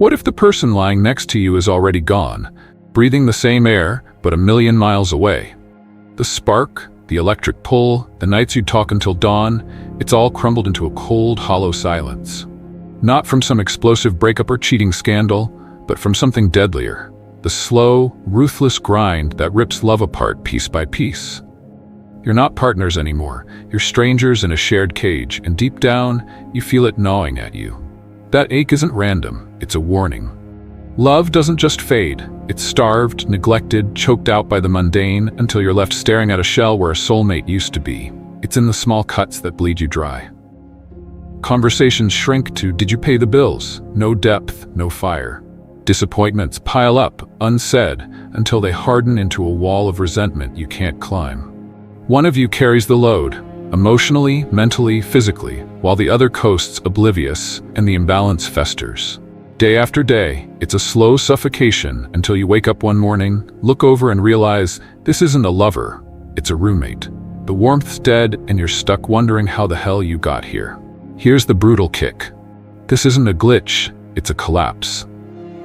What if the person lying next to you is already gone, breathing the same air, but a million miles away? The spark, the electric pull, the nights you'd talk until dawn, it's all crumbled into a cold, hollow silence. Not from some explosive breakup or cheating scandal, but from something deadlier. The slow, ruthless grind that rips love apart piece by piece. You're not partners anymore. You're strangers in a shared cage, and deep down, you feel it gnawing at you. That ache isn't random, it's a warning. Love doesn't just fade. It's starved, neglected, choked out by the mundane until you're left staring at a shell where a soulmate used to be. It's in the small cuts that bleed you dry. Conversations shrink to, "Did you pay the bills?" No depth, no fire. Disappointments pile up, unsaid, until they harden into a wall of resentment you can't climb. One of you carries the load, emotionally, mentally, physically, while the other coasts oblivious, and the imbalance festers. Day after day, it's a slow suffocation until you wake up one morning, look over and realize this isn't a lover, it's a roommate. The warmth's dead and you're stuck wondering how the hell you got here. Here's the brutal kick. This isn't a glitch, it's a collapse.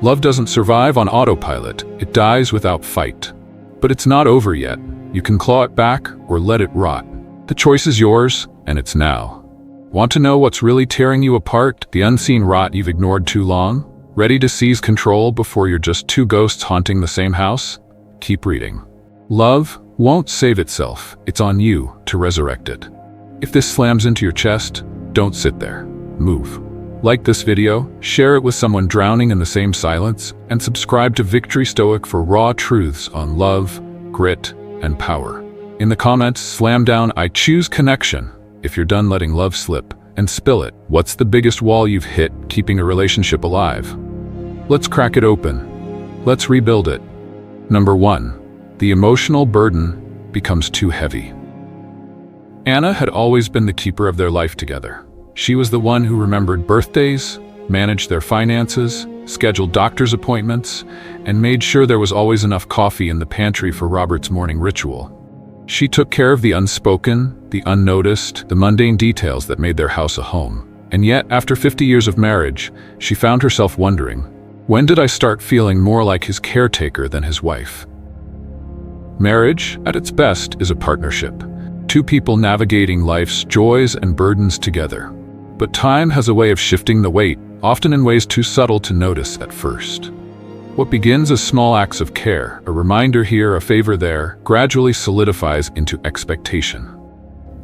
Love doesn't survive on autopilot, it dies without fight. But it's not over yet. You can claw it back or let it rot. The choice is yours, and it's now. Want to know what's really tearing you apart? The unseen rot you've ignored too long? Ready to seize control before you're just two ghosts haunting the same house? Keep reading. Love won't save itself. It's on you to resurrect it. If this slams into your chest, don't sit there. Move. Like this video, share it with someone drowning in the same silence, and subscribe to Victory Stoic for raw truths on love, grit, and power. In the comments, slam down "I choose connection" if you're done letting love slip, and spill it. What's the biggest wall you've hit keeping a relationship alive? Let's crack it open. Let's rebuild it. Number 1. The emotional burden becomes too heavy. Anna had always been the keeper of their life together. She was the one who remembered birthdays, managed their finances, scheduled doctor's appointments, and made sure there was always enough coffee in the pantry for Robert's morning ritual. She took care of the unspoken, the unnoticed, the mundane details that made their house a home. And yet, after 50 years of marriage, she found herself wondering, when did I start feeling more like his caretaker than his wife? Marriage, at its best, is a partnership. Two people navigating life's joys and burdens together. But time has a way of shifting the weight, often in ways too subtle to notice at first. What begins as small acts of care, a reminder here, a favor there, gradually solidifies into expectation.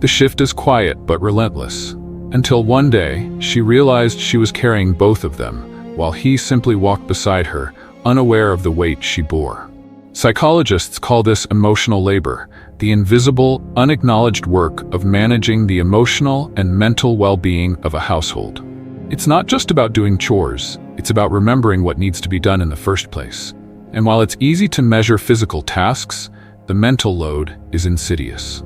The shift is quiet but relentless, until one day she realized she was carrying both of them, while he simply walked beside her, unaware of the weight she bore. Psychologists call this emotional labor, the invisible, unacknowledged work of managing the emotional and mental well-being of a household. It's not just about doing chores, it's about remembering what needs to be done in the first place. And while it's easy to measure physical tasks, the mental load is insidious.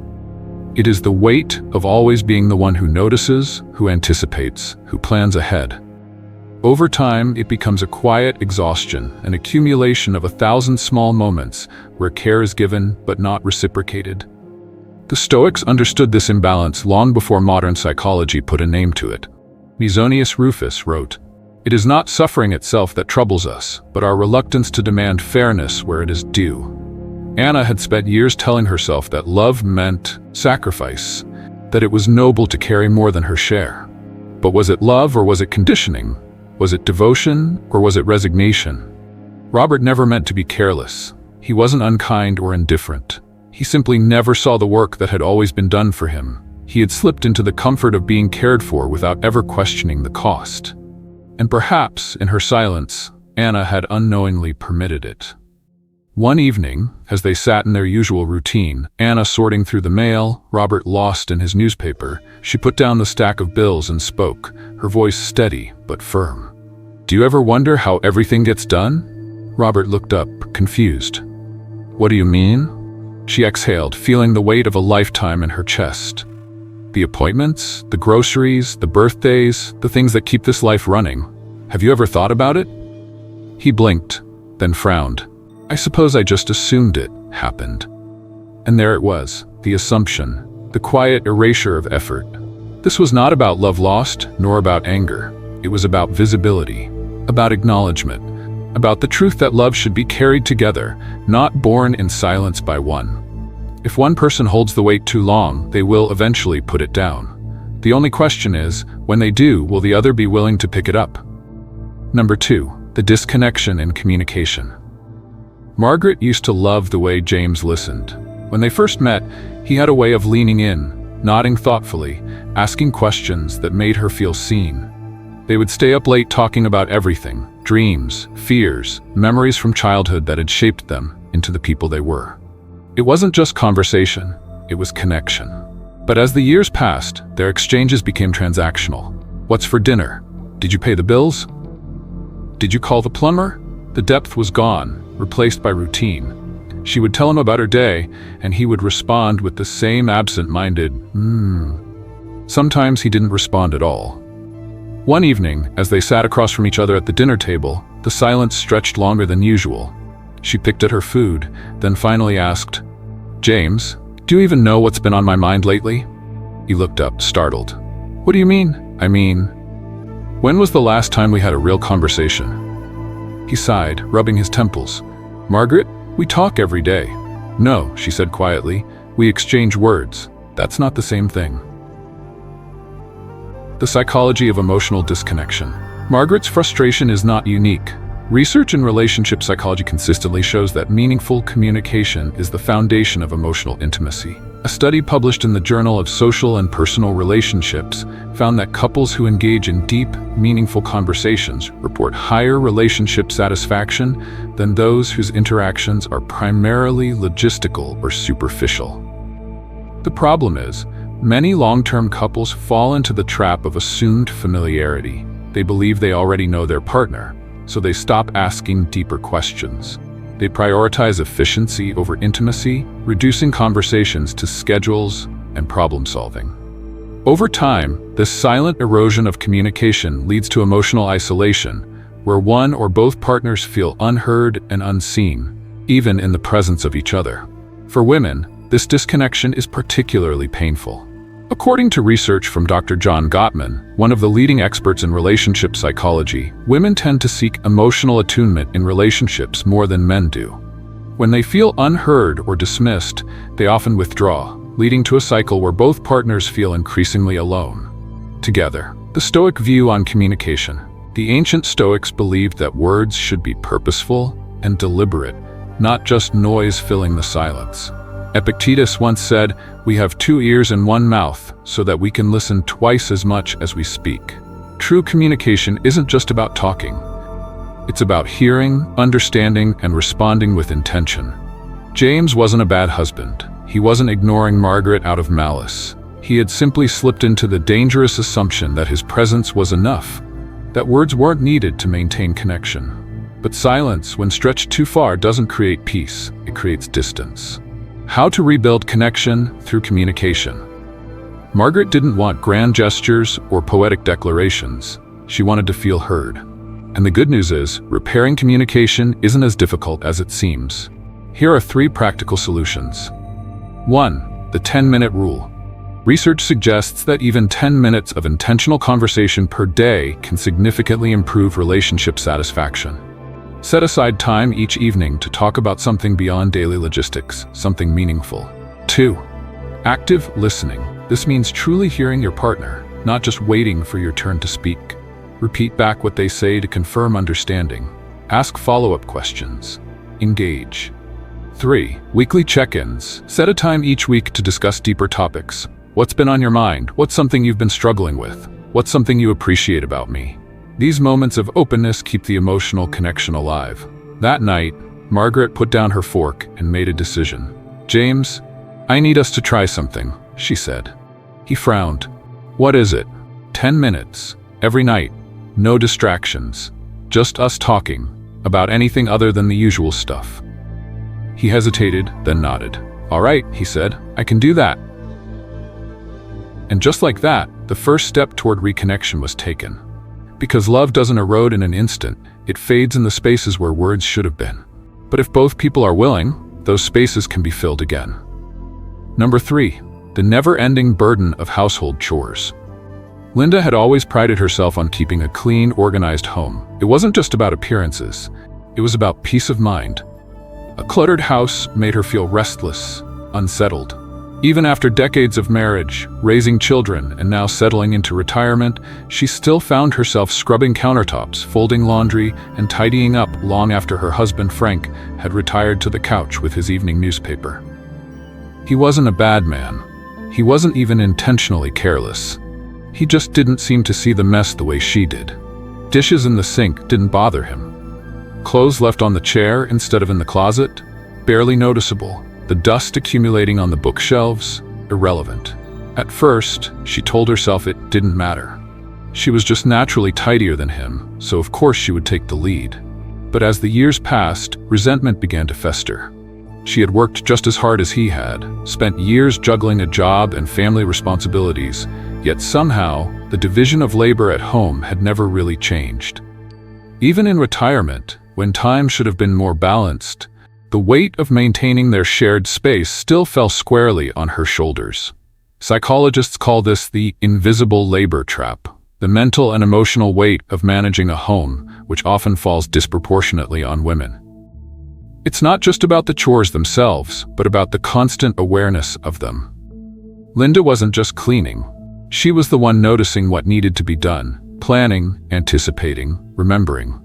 It is the weight of always being the one who notices, who anticipates, who plans ahead. Over time, it becomes a quiet exhaustion, an accumulation of 1,000 small moments where care is given but not reciprocated. The Stoics understood this imbalance long before modern psychology put a name to it. Musonius Rufus wrote, "It is not suffering itself that troubles us, but our reluctance to demand fairness where it is due." Anna had spent years telling herself that love meant sacrifice, that it was noble to carry more than her share. But was it love or was it conditioning? Was it devotion or was it resignation? Robert never meant to be careless. He wasn't unkind or indifferent. He simply never saw the work that had always been done for him. He had slipped into the comfort of being cared for without ever questioning the cost. And perhaps, in her silence, Anna had unknowingly permitted it. One evening, as they sat in their usual routine, Anna sorting through the mail, Robert lost in his newspaper, she put down the stack of bills and spoke, her voice steady but firm. "Do you ever wonder how everything gets done?" Robert looked up, confused. "What do you mean?" She exhaled, feeling the weight of a lifetime in her chest. "The appointments, the groceries, the birthdays, the things that keep this life running. Have you ever thought about it?" He blinked, then frowned. "I suppose I just assumed it happened." And there it was, the assumption, the quiet erasure of effort. This was not about love lost, nor about anger. It was about visibility. about acknowledgement, about the truth that love should be carried together, not borne in silence by one. If one person holds the weight too long, they will eventually put it down. The only question is, when they do, will the other be willing to pick it up? Number 2, the disconnection in communication. Margaret used to love the way James listened. When they first met, he had a way of leaning in, nodding thoughtfully, asking questions that made her feel seen. They would stay up late talking about everything, dreams, fears, memories from childhood that had shaped them into the people they were. It wasn't just conversation, it was connection. But as the years passed, their exchanges became transactional. What's for dinner? Did you pay the bills? Did you call the plumber? The depth was gone, replaced by routine. She would tell him about her day, and he would respond with the same absent-minded, Sometimes he didn't respond at all. One evening, as they sat across from each other at the dinner table, the silence stretched longer than usual. She picked at her food, then finally asked, "James, do you even know what's been on my mind lately?" He looked up, startled. "What do you mean?" When was the last time we had a real conversation?" He sighed, rubbing his temples. "Margaret, we talk every day." "No," she said quietly, "we exchange words. That's not the same thing." The psychology of emotional disconnection. Margaret's frustration is not unique. Research in relationship psychology consistently shows that meaningful communication is the foundation of emotional intimacy. A study published in the Journal of Social and Personal Relationships found that couples who engage in deep, meaningful conversations report higher relationship satisfaction than those whose interactions are primarily logistical or superficial. The problem is, many long-term couples fall into the trap of assumed familiarity. They believe they already know their partner, so they stop asking deeper questions. They prioritize efficiency over intimacy, reducing conversations to schedules and problem-solving. Over time, this silent erosion of communication leads to emotional isolation, where one or both partners feel unheard and unseen, even in the presence of each other. For women, this disconnection is particularly painful. According to research from Dr. John Gottman, one of the leading experts in relationship psychology, women tend to seek emotional attunement in relationships more than men do. When they feel unheard or dismissed, they often withdraw, leading to a cycle where both partners feel increasingly alone. Together, the Stoic view on communication. The ancient Stoics believed that words should be purposeful and deliberate, not just noise filling the silence. Epictetus once said, "We have 2 ears and 1 mouth, so that we can listen twice as much as we speak." True communication isn't just about talking. It's about hearing, understanding, and responding with intention. James wasn't a bad husband. He wasn't ignoring Margaret out of malice. He had simply slipped into the dangerous assumption that his presence was enough, that words weren't needed to maintain connection. But silence, when stretched too far, doesn't create peace, it creates distance. How to rebuild connection through communication. Margaret didn't want grand gestures or poetic declarations. She wanted to feel heard. And the good news is, repairing communication isn't as difficult as it seems. Here are 3 practical solutions. 1. The 10-minute rule. Research suggests that even 10 minutes of intentional conversation per day can significantly improve relationship satisfaction. Set aside time each evening to talk about something beyond daily logistics, something meaningful. 2. Active listening. This means truly hearing your partner, not just waiting for your turn to speak. Repeat back what they say to confirm understanding. Ask follow-up questions. Engage. 3. Weekly check-ins. Set a time each week to discuss deeper topics. What's been on your mind? What's something you've been struggling with? What's something you appreciate about me? These moments of openness keep the emotional connection alive. That night, Margaret put down her fork and made a decision. "James, I need us to try something," she said. He frowned. "What is it?" 10 minutes, every night. No distractions. Just us talking, about anything other than the usual stuff. He hesitated, then nodded. "All right," he said, "I can do that." And just like that, the first step toward reconnection was taken. Because love doesn't erode in an instant, it fades in the spaces where words should have been. But if both people are willing, those spaces can be filled again. Number 3, the never-ending burden of household chores. Linda had always prided herself on keeping a clean, organized home. It wasn't just about appearances. It was about peace of mind. A cluttered house made her feel restless, unsettled. Even after decades of marriage, raising children, and now settling into retirement, she still found herself scrubbing countertops, folding laundry, and tidying up long after her husband Frank had retired to the couch with his evening newspaper. He wasn't a bad man. He wasn't even intentionally careless. He just didn't seem to see the mess the way she did. Dishes in the sink didn't bother him. Clothes left on the chair instead of in the closet? Barely noticeable. The dust accumulating on the bookshelves? Irrelevant. At first, she told herself it didn't matter. She was just naturally tidier than him, so of course she would take the lead. But as the years passed, resentment began to fester. She had worked just as hard as he had, spent years juggling a job and family responsibilities, yet somehow, the division of labor at home had never really changed. Even in retirement, when time should have been more balanced, the weight of maintaining their shared space still fell squarely on her shoulders. Psychologists call this the invisible labor trap, the mental and emotional weight of managing a home, which often falls disproportionately on women. It's not just about the chores themselves, but about the constant awareness of them. Linda wasn't just cleaning. She was the one noticing what needed to be done, planning, anticipating, remembering.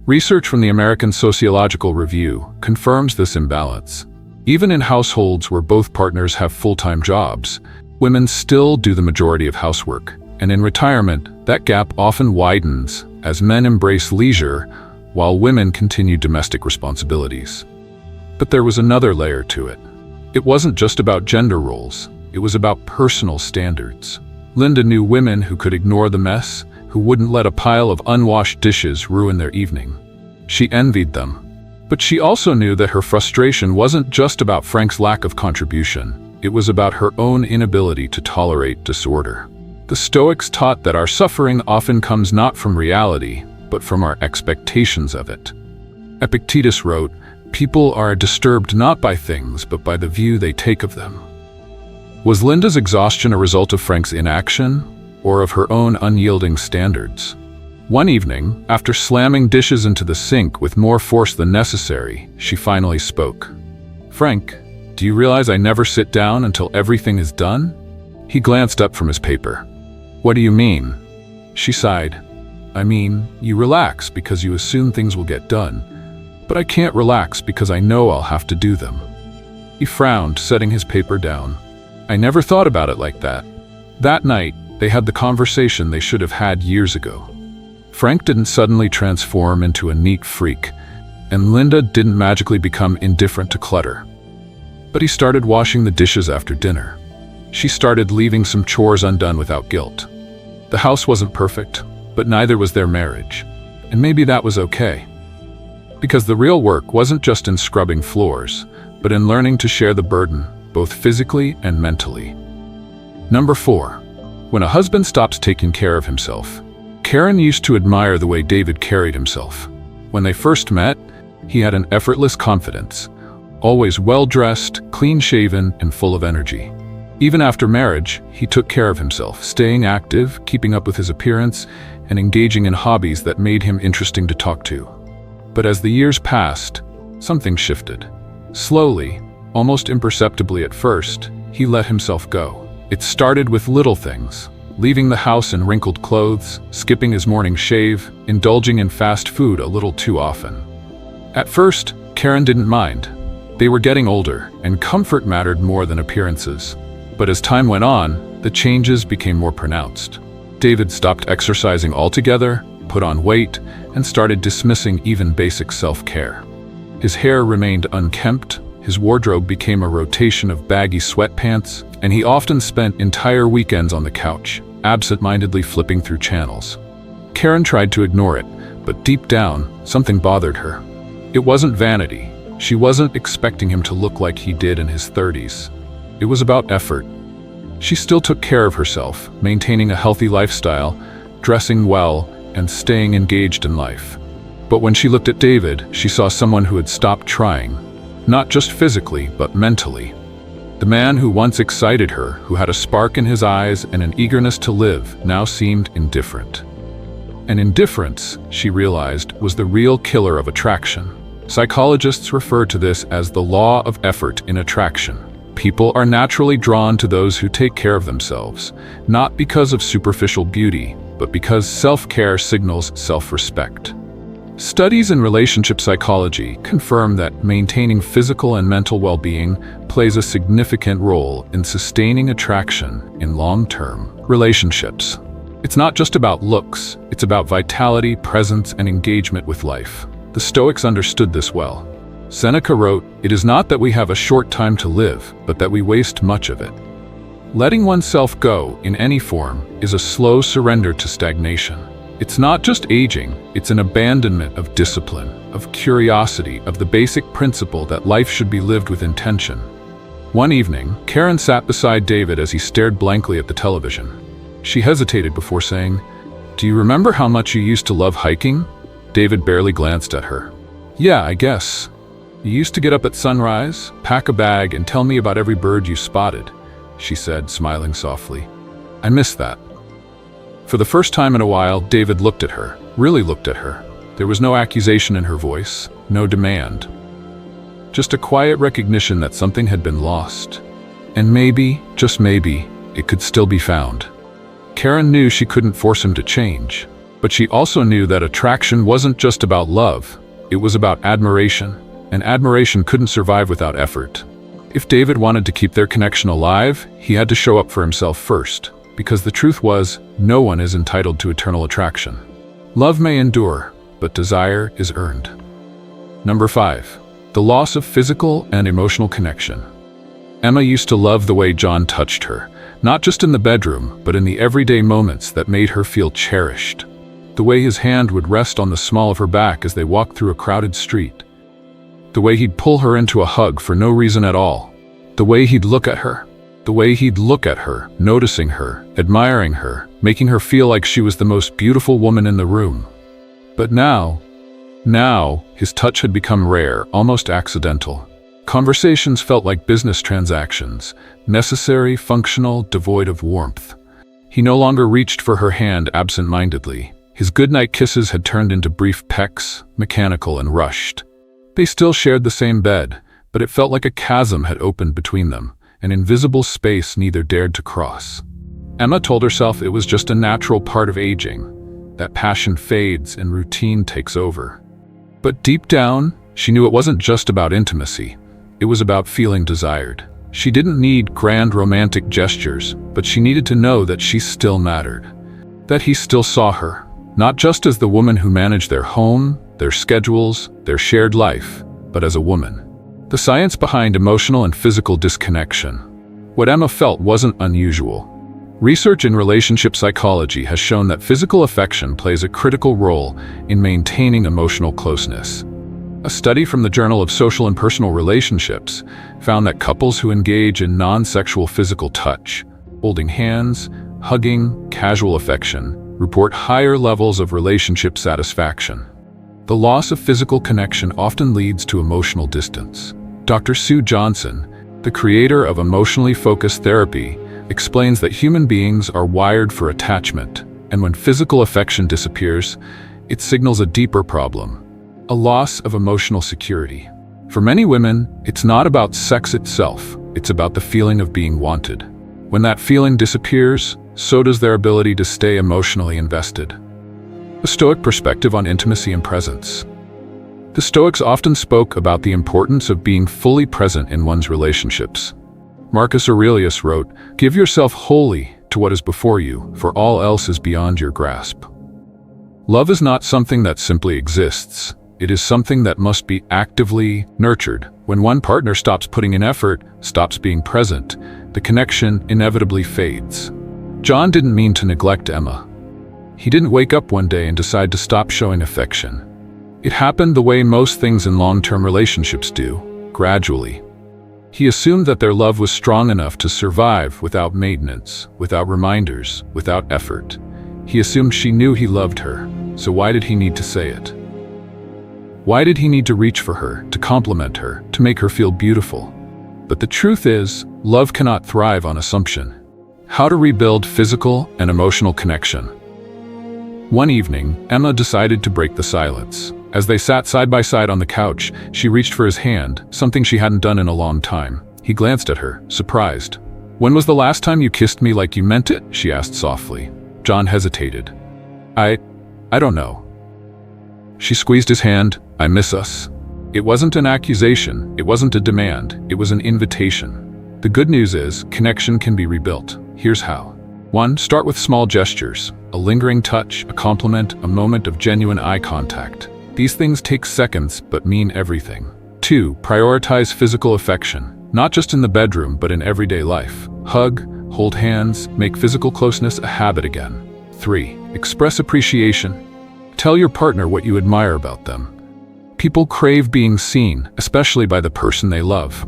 Research from the American Sociological Review confirms this imbalance. Even in households where both partners have full-time jobs, women still do the majority of housework, and in retirement, that gap often widens as men embrace leisure while women continue domestic responsibilities. But there was another layer to it. It wasn't just about gender roles, it was about personal standards. Linda knew women who could ignore the mess, who wouldn't let a pile of unwashed dishes ruin their evening. She envied them. But she also knew that her frustration wasn't just about Frank's lack of contribution. It was about her own inability to tolerate disorder. The Stoics taught that our suffering often comes not from reality, but from our expectations of it. Epictetus wrote, "People are disturbed not by things, but by the view they take of them." Was Linda's exhaustion a result of Frank's inaction, or of her own unyielding standards? One evening, after slamming dishes into the sink with more force than necessary, she finally spoke. "Frank, do you realize I never sit down until everything is done?" He glanced up from his paper. "What do you mean?" She sighed. "I mean, you relax because you assume things will get done, but I can't relax because I know I'll have to do them." He frowned, setting his paper down. "I never thought about it like that." That night, they had the conversation they should have had years ago. Frank didn't suddenly transform into a neat freak, and Linda didn't magically become indifferent to clutter. But he started washing the dishes after dinner. She started leaving some chores undone without guilt. The house wasn't perfect, but neither was their marriage. And maybe that was okay. Because the real work wasn't just in scrubbing floors, but in learning to share the burden, both physically and mentally. Number 4. When a husband stops taking care of himself. Karen used to admire the way David carried himself. When they first met, he had an effortless confidence, always well-dressed, clean-shaven, and full of energy. Even after marriage, he took care of himself, staying active, keeping up with his appearance, and engaging in hobbies that made him interesting to talk to. But as the years passed, something shifted. Slowly, almost imperceptibly at first, he let himself go. It started with little things, leaving the house in wrinkled clothes, skipping his morning shave, indulging in fast food a little too often. At first, Karen didn't mind. They were getting older, and comfort mattered more than appearances. But as time went on, the changes became more pronounced. David stopped exercising altogether, put on weight, and started dismissing even basic self-care. His hair remained unkempt, his wardrobe became a rotation of baggy sweatpants, and he often spent entire weekends on the couch, absent-mindedly flipping through channels. Karen tried to ignore it, but deep down, something bothered her. It wasn't vanity. She wasn't expecting him to look like he did in his 30s. It was about effort. She still took care of herself, maintaining a healthy lifestyle, dressing well, and staying engaged in life. But when she looked at David, she saw someone who had stopped trying, not just physically, but mentally. The man who once excited her, who had a spark in his eyes and an eagerness to live, now seemed indifferent. And indifference, she realized, was the real killer of attraction. Psychologists refer to this as the law of effort in attraction. People are naturally drawn to those who take care of themselves, not because of superficial beauty, but because self-care signals self-respect. Studies in relationship psychology confirm that maintaining physical and mental well-being plays a significant role in sustaining attraction in long-term relationships. It's not just about looks, it's about vitality, presence, and engagement with life. The Stoics understood this well. Seneca wrote, "It is not that we have a short time to live, but that we waste much of it." Letting oneself go, in any form, is a slow surrender to stagnation. It's not just aging, it's an abandonment of discipline, of curiosity, of the basic principle that life should be lived with intention. One evening, Karen sat beside David as he stared blankly at the television. She hesitated before saying, "Do you remember how much you used to love hiking?" David barely glanced at her. "Yeah, I guess. You used to get up at sunrise, pack a bag, and tell me about every bird you spotted," she said, smiling softly. "I miss that." For the first time in a while, David looked at her, really looked at her. There was no accusation in her voice, no demand. Just a quiet recognition that something had been lost. And maybe, just maybe, it could still be found. Karen knew she couldn't force him to change, but she also knew that attraction wasn't just about love, it was about admiration, and admiration couldn't survive without effort. If David wanted to keep their connection alive, he had to show up for himself first, because the truth was, no one is entitled to eternal attraction. Love may endure, but desire is earned. Number 5. The loss of physical and emotional connection. Emma used to love the way John touched her, not just in the bedroom, but in the everyday moments that made her feel cherished. The way his hand would rest on the small of her back as they walked through a crowded street. The way he'd pull her into a hug for no reason at all. The way he'd look at her. The way he'd look at her, noticing her, admiring her, making her feel like she was the most beautiful woman in the room. But now, his touch had become rare, almost accidental. Conversations felt like business transactions, necessary, functional, devoid of warmth. He no longer reached for her hand absent-mindedly. His goodnight kisses had turned into brief pecks, mechanical and rushed. They still shared the same bed, but it felt like a chasm had opened between them, an invisible space neither dared to cross. Emma told herself it was just a natural part of aging, that passion fades and routine takes over. But deep down, she knew it wasn't just about intimacy. It was about feeling desired. She didn't need grand romantic gestures, but she needed to know that she still mattered. That he still saw her, not just as the woman who managed their home, their schedules, their shared life, but as a woman. The science behind emotional and physical disconnection. What Emma felt wasn't unusual. Research in relationship psychology has shown that physical affection plays a critical role in maintaining emotional closeness. A study from the Journal of Social and Personal Relationships found that couples who engage in non-sexual physical touch, holding hands, hugging, casual affection, report higher levels of relationship satisfaction. The loss of physical connection often leads to emotional distance. Dr. Sue Johnson, the creator of emotionally focused therapy, explains that human beings are wired for attachment, and when physical affection disappears, it signals a deeper problem. A loss of emotional security. For many women, it's not about sex itself, it's about the feeling of being wanted. When that feeling disappears, so does their ability to stay emotionally invested. A Stoic perspective on intimacy and presence. The Stoics often spoke about the importance of being fully present in one's relationships. Marcus Aurelius wrote, "Give yourself wholly to what is before you, for all else is beyond your grasp." Love is not something that simply exists. It is something that must be actively nurtured. When one partner stops putting in effort, stops being present, the connection inevitably fades. John didn't mean to neglect Emma. He didn't wake up one day and decide to stop showing affection. It happened the way most things in long-term relationships do, gradually. He assumed that their love was strong enough to survive without maintenance, without reminders, without effort. He assumed she knew he loved her, so why did he need to say it? Why did he need to reach for her, to compliment her, to make her feel beautiful? But the truth is, love cannot thrive on assumption. How to rebuild physical and emotional connection. One evening, Emma decided to break the silence. As they sat side by side on the couch, she reached for his hand, something she hadn't done in a long time. He glanced at her, surprised. "When was the last time you kissed me like you meant it?" she asked softly. John hesitated. I don't know." She squeezed his hand. "I miss us." It wasn't an accusation, it wasn't a demand, it was an invitation. The good news is, connection can be rebuilt. Here's how. 1. Start with small gestures. A lingering touch, a compliment, a moment of genuine eye contact. These things take seconds, but mean everything. 2. Prioritize physical affection, not just in the bedroom, but in everyday life. Hug, hold hands, make physical closeness a habit again. 3. Express appreciation. Tell your partner what you admire about them. People crave being seen, especially by the person they love.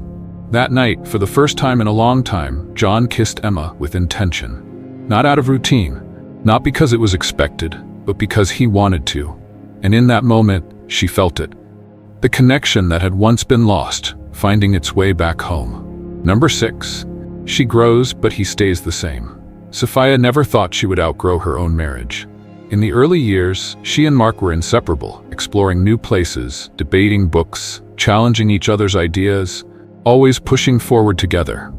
That night, for the first time in a long time, John kissed Emma with intention. Not out of routine, not because it was expected, but because he wanted to. And in that moment, she felt it. The connection that had once been lost, finding its way back home. Number 6. She grows, but he stays the same. Sophia never thought she would outgrow her own marriage. In the early years, she and Mark were inseparable, exploring new places, debating books, challenging each other's ideas, always pushing forward together.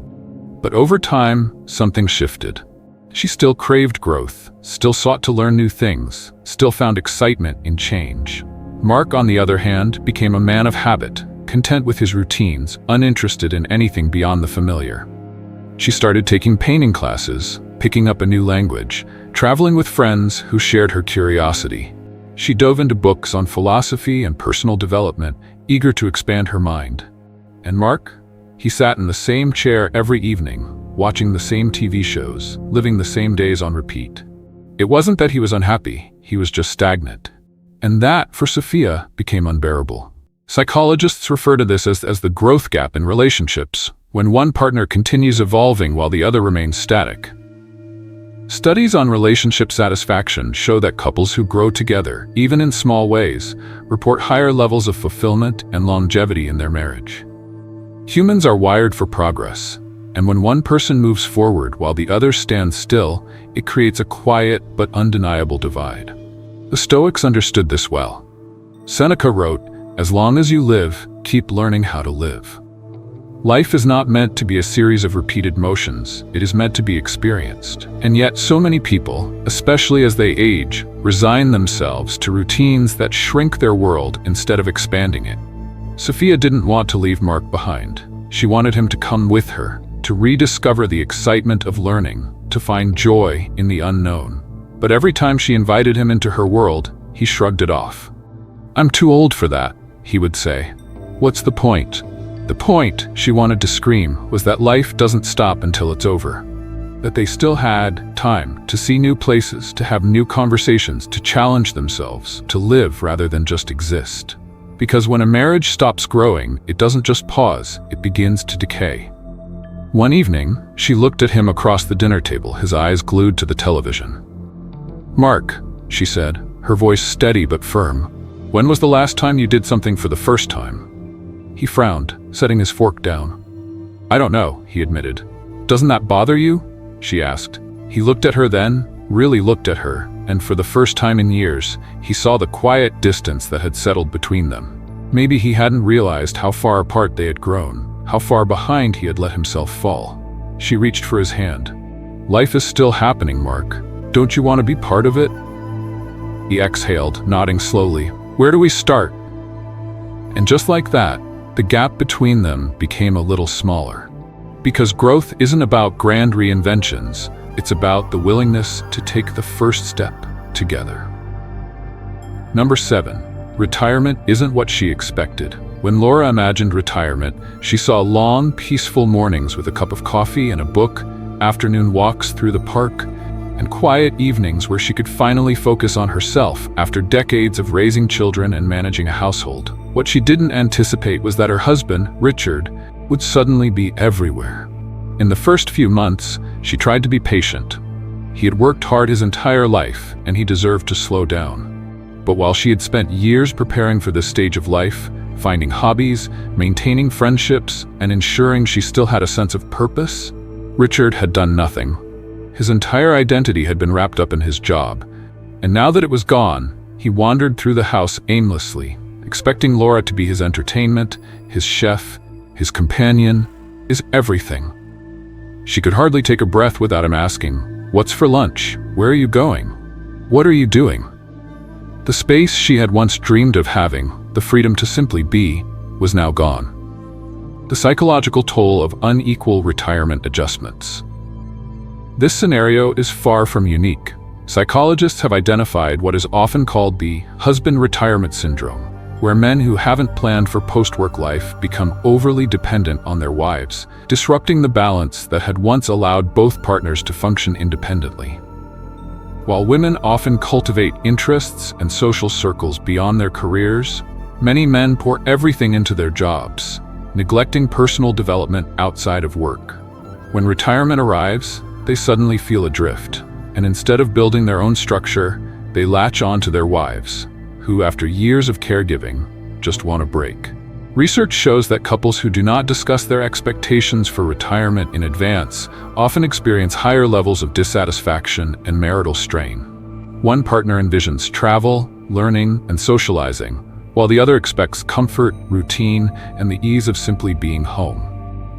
But over time, something shifted. She still craved growth, still sought to learn new things, still found excitement in change. Mark, on the other hand, became a man of habit, content with his routines, uninterested in anything beyond the familiar. She started taking painting classes, picking up a new language, traveling with friends who shared her curiosity. She dove into books on philosophy and personal development, eager to expand her mind. And Mark? He sat in the same chair every evening, watching the same TV shows, living the same days on repeat. It wasn't that he was unhappy, he was just stagnant. And that, for Sophia, became unbearable. Psychologists refer to this as the growth gap in relationships, when one partner continues evolving while the other remains static. Studies on relationship satisfaction show that couples who grow together, even in small ways, report higher levels of fulfillment and longevity in their marriage. Humans are wired for progress, and when one person moves forward while the other stands still, it creates a quiet but undeniable divide. The Stoics understood this well. Seneca wrote, "As long as you live, keep learning how to live." Life is not meant to be a series of repeated motions, it is meant to be experienced. And yet so many people, especially as they age, resign themselves to routines that shrink their world instead of expanding it. Sophia didn't want to leave Mark behind. She wanted him to come with her, to rediscover the excitement of learning, to find joy in the unknown. But every time she invited him into her world, he shrugged it off. "I'm too old for that," he would say. "What's the point?" The point, she wanted to scream, was that life doesn't stop until it's over. That they still had time to see new places, to have new conversations, to challenge themselves, to live rather than just exist. Because when a marriage stops growing, it doesn't just pause, it begins to decay. One evening, she looked at him across the dinner table, his eyes glued to the television. "Mark," she said, her voice steady but firm, "when was the last time you did something for the first time?" He frowned, setting his fork down. "I don't know," he admitted. "Doesn't that bother you?" she asked. He looked at her then, really looked at her, and for the first time in years, he saw the quiet distance that had settled between them. Maybe he hadn't realized how far apart they had grown, how far behind he had let himself fall. She reached for his hand. "Life is still happening, Mark. Don't you want to be part of it?" He exhaled, nodding slowly. "Where do we start?" And just like that, the gap between them became a little smaller. Because growth isn't about grand reinventions, it's about the willingness to take the first step together. Number 7. Retirement isn't what she expected. When Laura imagined retirement, she saw long, peaceful mornings with a cup of coffee and a book, afternoon walks through the park, and quiet evenings where she could finally focus on herself after decades of raising children and managing a household. What she didn't anticipate was that her husband, Richard, would suddenly be everywhere. In the first few months, she tried to be patient. He had worked hard his entire life, and he deserved to slow down. But while she had spent years preparing for this stage of life, finding hobbies, maintaining friendships, and ensuring she still had a sense of purpose. Richard had done nothing. His entire identity had been wrapped up in his job, and now that it was gone, he wandered through the house aimlessly, expecting Laura to be his entertainment, his chef, his companion, his everything. She could hardly take a breath without him asking, "What's for lunch? Where are you going? What are you doing?" The space she had once dreamed of having, the freedom to simply be, was now gone. The psychological toll of unequal retirement adjustments. This scenario is far from unique. Psychologists have identified what is often called the husband retirement syndrome, where men who haven't planned for post-work life become overly dependent on their wives, disrupting the balance that had once allowed both partners to function independently. While women often cultivate interests and social circles beyond their careers, many men pour everything into their jobs, neglecting personal development outside of work. When retirement arrives, they suddenly feel adrift, and instead of building their own structure, they latch on to their wives, who, after years of caregiving, just want a break. Research shows that couples who do not discuss their expectations for retirement in advance often experience higher levels of dissatisfaction and marital strain. One partner envisions travel, learning, and socializing, while the other expects comfort, routine, and the ease of simply being home.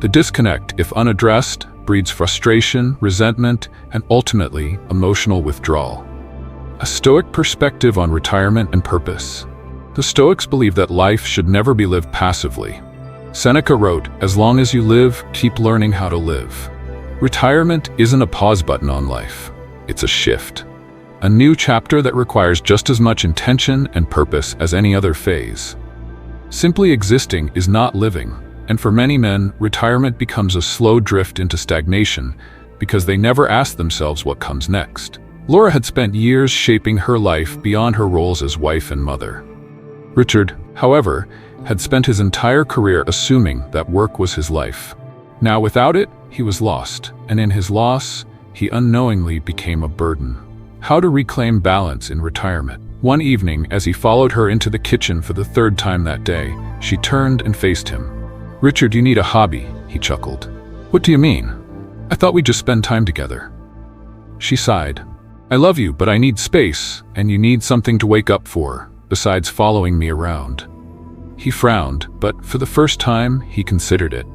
The disconnect, if unaddressed, breeds frustration, resentment, and ultimately, emotional withdrawal. A Stoic perspective on retirement and purpose. The Stoics believe that life should never be lived passively. Seneca wrote, "As long as you live, keep learning how to live." Retirement isn't a pause button on life. It's a shift. A new chapter that requires just as much intention and purpose as any other phase. Simply existing is not living, and for many men, retirement becomes a slow drift into stagnation because they never ask themselves what comes next. Laura had spent years shaping her life beyond her roles as wife and mother. Richard, however, had spent his entire career assuming that work was his life. Now without it, he was lost, and in his loss, he unknowingly became a burden. How to reclaim balance in retirement. One evening, as he followed her into the kitchen for the third time that day, she turned and faced him. "Richard, you need a hobby," he chuckled. "What do you mean? I thought we'd just spend time together." She sighed. "I love you, but I need space, and you need something to wake up for, besides following me around." He frowned, but for the first time, he considered it.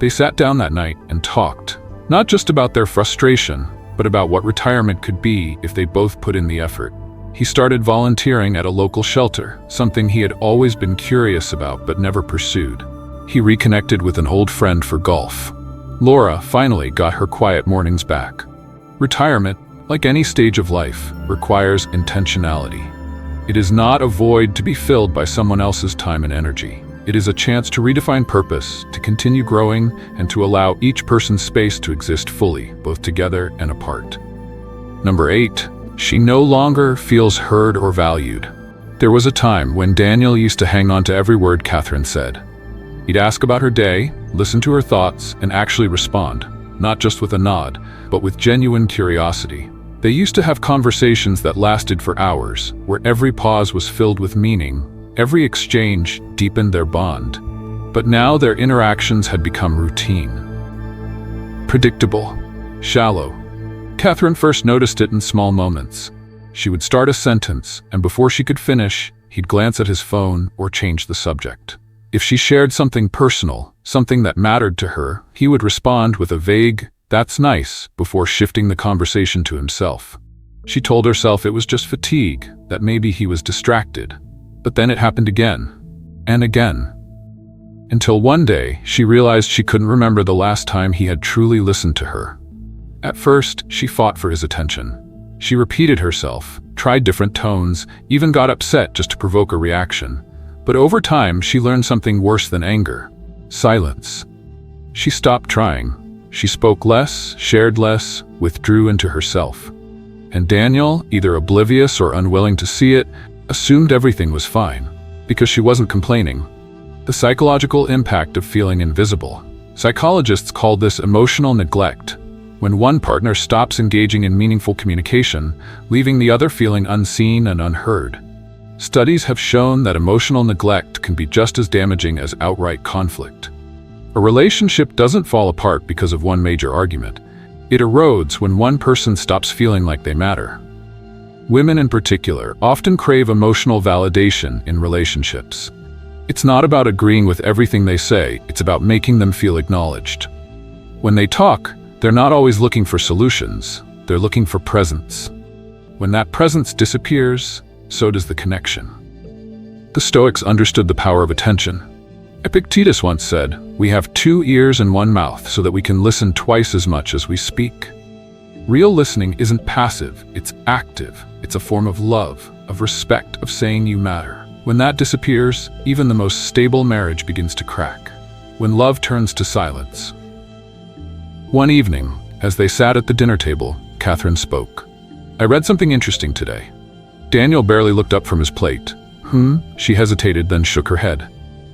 They sat down that night and talked, not just about their frustration, but about what retirement could be if they both put in the effort. He started volunteering at a local shelter, something he had always been curious about but never pursued. He reconnected with an old friend for golf. Laura finally got her quiet mornings back. Retirement, like any stage of life, requires intentionality. It is not a void to be filled by someone else's time and energy. It is a chance to redefine purpose, to continue growing, and to allow each person's space to exist fully, both together and apart. Number 8. She no longer feels heard or valued. There was a time when Daniel used to hang on to every word Catherine said. He'd ask about her day, listen to her thoughts, and actually respond, not just with a nod, but with genuine curiosity. They used to have conversations that lasted for hours, where every pause was filled with meaning, every exchange deepened their bond. But now their interactions had become routine. Predictable. Shallow. Catherine first noticed it in small moments. She would start a sentence, and before she could finish, he'd glance at his phone or change the subject. If she shared something personal, something that mattered to her, he would respond with a vague, "That's nice," before shifting the conversation to himself. She told herself it was just fatigue, that maybe he was distracted. But then it happened again, and again. Until one day, she realized she couldn't remember the last time he had truly listened to her. At first, she fought for his attention. She repeated herself, tried different tones, even got upset just to provoke a reaction. But over time, she learned something worse than anger: silence. She stopped trying. She spoke less, shared less, withdrew into herself. And Daniel, either oblivious or unwilling to see it, assumed everything was fine, because she wasn't complaining. The psychological impact of feeling invisible. Psychologists call this emotional neglect, when one partner stops engaging in meaningful communication, leaving the other feeling unseen and unheard. Studies have shown that emotional neglect can be just as damaging as outright conflict. A relationship doesn't fall apart because of one major argument. It erodes when one person stops feeling like they matter. Women in particular often crave emotional validation in relationships. It's not about agreeing with everything they say, it's about making them feel acknowledged. When they talk, they're not always looking for solutions, they're looking for presence. When that presence disappears, so does the connection. The Stoics understood the power of attention. Epictetus once said, "We have 2 ears and 1 mouth so that we can listen twice as much as we speak." Real listening isn't passive, it's active. It's a form of love, of respect, of saying you matter. When that disappears, even the most stable marriage begins to crack. When love turns to silence. One evening, as they sat at the dinner table, Catherine spoke. "I read something interesting today." Daniel barely looked up from his plate. She hesitated, then shook her head.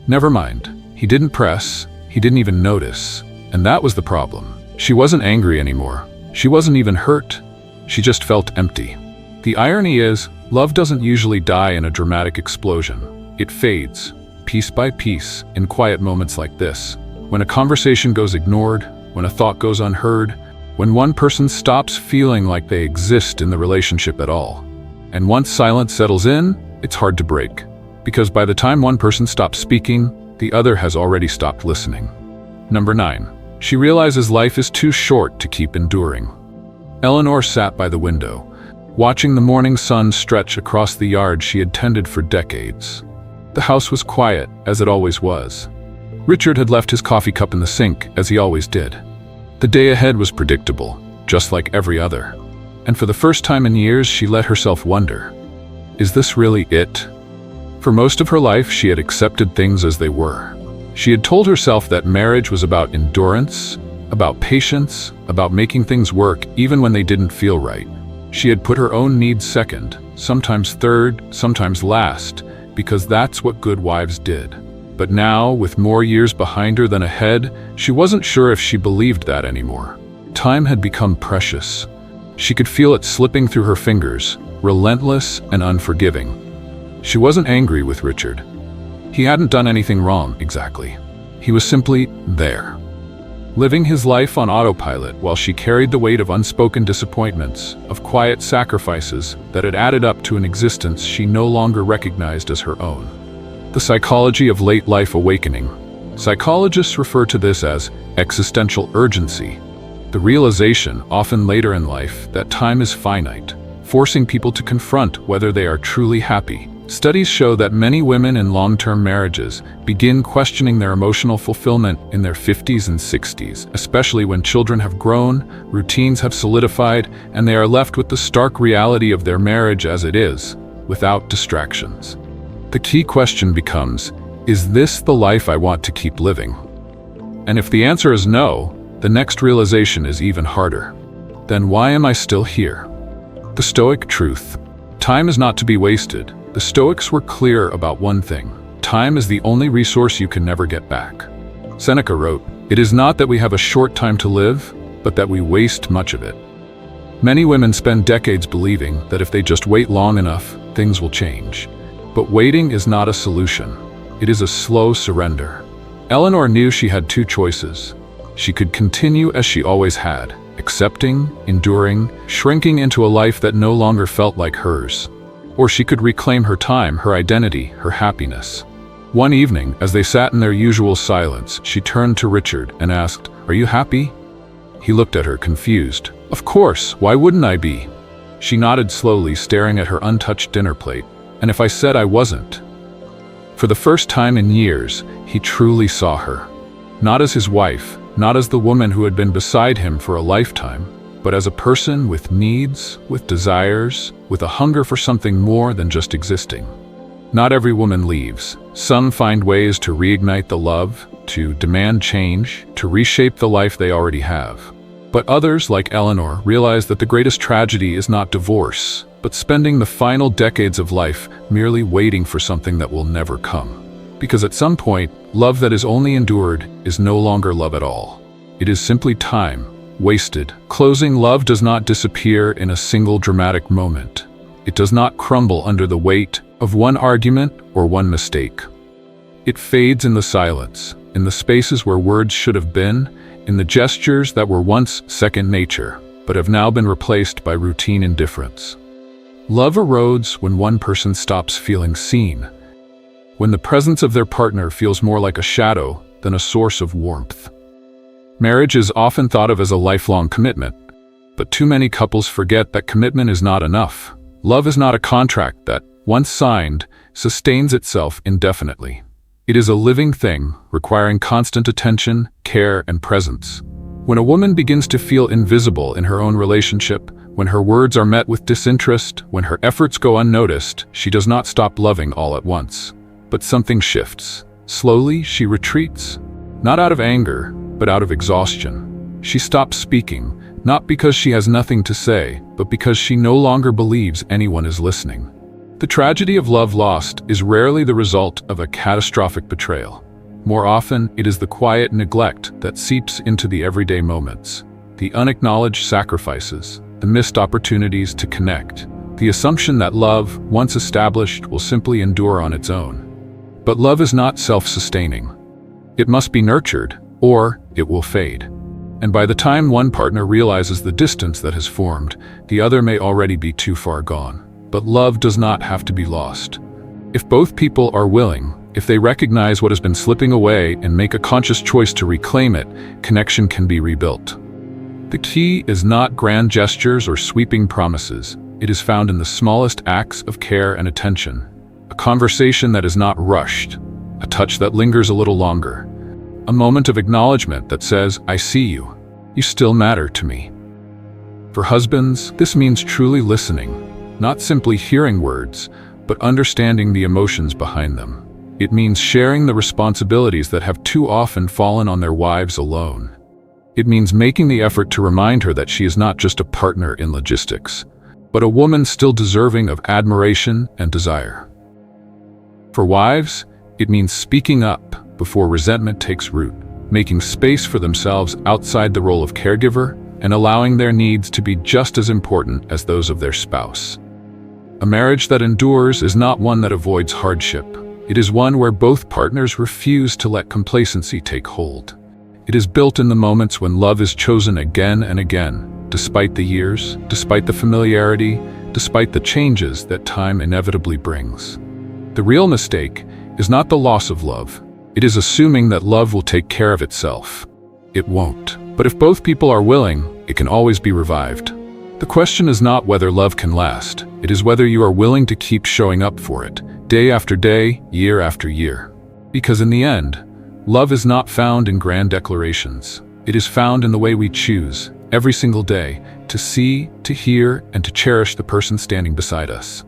Never mind. He didn't press, he didn't even notice. And that was the problem. She wasn't angry anymore. She wasn't even hurt. She just felt empty. The irony is, love doesn't usually die in a dramatic explosion. It fades, piece by piece, in quiet moments like this. When a conversation goes ignored, when a thought goes unheard, when one person stops feeling like they exist in the relationship at all. And once silence settles in, it's hard to break. Because by the time one person stops speaking, the other has already stopped listening. Number 9. She realizes life is too short to keep enduring. Eleanor sat by the window, watching the morning sun stretch across the yard she had tended for decades. The house was quiet, as it always was. Richard had left his coffee cup in the sink, as he always did. The day ahead was predictable, just like every other. And for the first time in years, she let herself wonder, is this really it? For most of her life, she had accepted things as they were. She had told herself that marriage was about endurance, about patience, about making things work even when they didn't feel right. She had put her own needs second, sometimes third, sometimes last, because that's what good wives did. But now, with more years behind her than ahead, she wasn't sure if she believed that anymore. Time had become precious. She could feel it slipping through her fingers, relentless and unforgiving. She wasn't angry with Richard. He hadn't done anything wrong, exactly. He was simply there, living his life on autopilot while she carried the weight of unspoken disappointments, of quiet sacrifices that had added up to an existence she no longer recognized as her own. The psychology of late life awakening. Psychologists refer to this as existential urgency, the realization, often later in life, that time is finite, forcing people to confront whether they are truly happy. Studies show that many women in long-term marriages begin questioning their emotional fulfillment in their 50s and 60s, especially when children have grown, routines have solidified, and they are left with the stark reality of their marriage as it is, without distractions. The key question becomes, is this the life I want to keep living? And if the answer is no, the next realization is even harder. Then why am I still here? The Stoic truth. Time is not to be wasted. The Stoics were clear about one thing. Time is the only resource you can never get back. Seneca wrote, "It is not that we have a short time to live, but that we waste much of it." Many women spend decades believing that if they just wait long enough, things will change. But waiting is not a solution. It is a slow surrender. Eleanor knew she had 2 choices. She could continue as she always had, accepting, enduring, shrinking into a life that no longer felt like hers. Or she could reclaim her time, her identity, her happiness. One evening, as they sat in their usual silence, she turned to Richard and asked, "Are you happy?" He looked at her, confused. "Of course, why wouldn't I be?" She nodded slowly, staring at her untouched dinner plate. "And if I said I wasn't?" For the first time in years, he truly saw her. Not as his wife, not as the woman who had been beside him for a lifetime, but as a person with needs, with desires, with a hunger for something more than just existing. Not every woman leaves. Some find ways to reignite the love, to demand change, to reshape the life they already have. But others, like Eleanor, realize that the greatest tragedy is not divorce, but spending the final decades of life merely waiting for something that will never come. Because at some point, love that is only endured is no longer love at all. It is simply time, wasted. Closing love does not disappear in a single dramatic moment. it does not crumble under the weight of one argument or one mistake. It fades in the silence, in the spaces where words should have been, in the gestures that were once second nature, but have now been replaced by routine indifference. Love erodes when one person stops feeling seen, when the presence of their partner feels more like a shadow than a source of warmth. Marriage is often thought of as a lifelong commitment, but too many couples forget that commitment is not enough. Love is not a contract that, once signed, sustains itself indefinitely. It is a living thing, requiring constant attention, care, and presence. When a woman begins to feel invisible in her own relationship, when her words are met with disinterest, when her efforts go unnoticed, she does not stop loving all at once. But something shifts. Slowly, she retreats, not out of anger, but out of exhaustion. She stops speaking, not because she has nothing to say, but because she no longer believes anyone is listening. The tragedy of love lost is rarely the result of a catastrophic betrayal. More often, it is the quiet neglect that seeps into the everyday moments, the unacknowledged sacrifices, the missed opportunities to connect, the assumption that love, once established, will simply endure on its own. But love is not self-sustaining. It must be nurtured, or it will fade. And by the time one partner realizes the distance that has formed, the other may already be too far gone. But love does not have to be lost. If both people are willing, if they recognize what has been slipping away and make a conscious choice to reclaim it, connection can be rebuilt. The key is not grand gestures or sweeping promises. It is found in the smallest acts of care and attention. A conversation that is not rushed, a touch that lingers a little longer, a moment of acknowledgement that says, "I see you. You still matter to me." For husbands, this means truly listening, not simply hearing words, but understanding the emotions behind them. It means sharing the responsibilities that have too often fallen on their wives alone. It means making the effort to remind her that she is not just a partner in logistics, but a woman still deserving of admiration and desire. For wives, it means speaking up before resentment takes root, making space for themselves outside the role of caregiver, and allowing their needs to be just as important as those of their spouse. A marriage that endures is not one that avoids hardship. It is one where both partners refuse to let complacency take hold. It is built in the moments when love is chosen again and again, despite the years, despite the familiarity, despite the changes that time inevitably brings. The real mistake is not the loss of love. It is assuming that love will take care of itself. It won't. But if both people are willing, it can always be revived. The question is not whether love can last. It is whether you are willing to keep showing up for it, day after day, year after year. Because in the end, love is not found in grand declarations. It is found in the way we choose, every single day, to see, to hear, and to cherish the person standing beside us.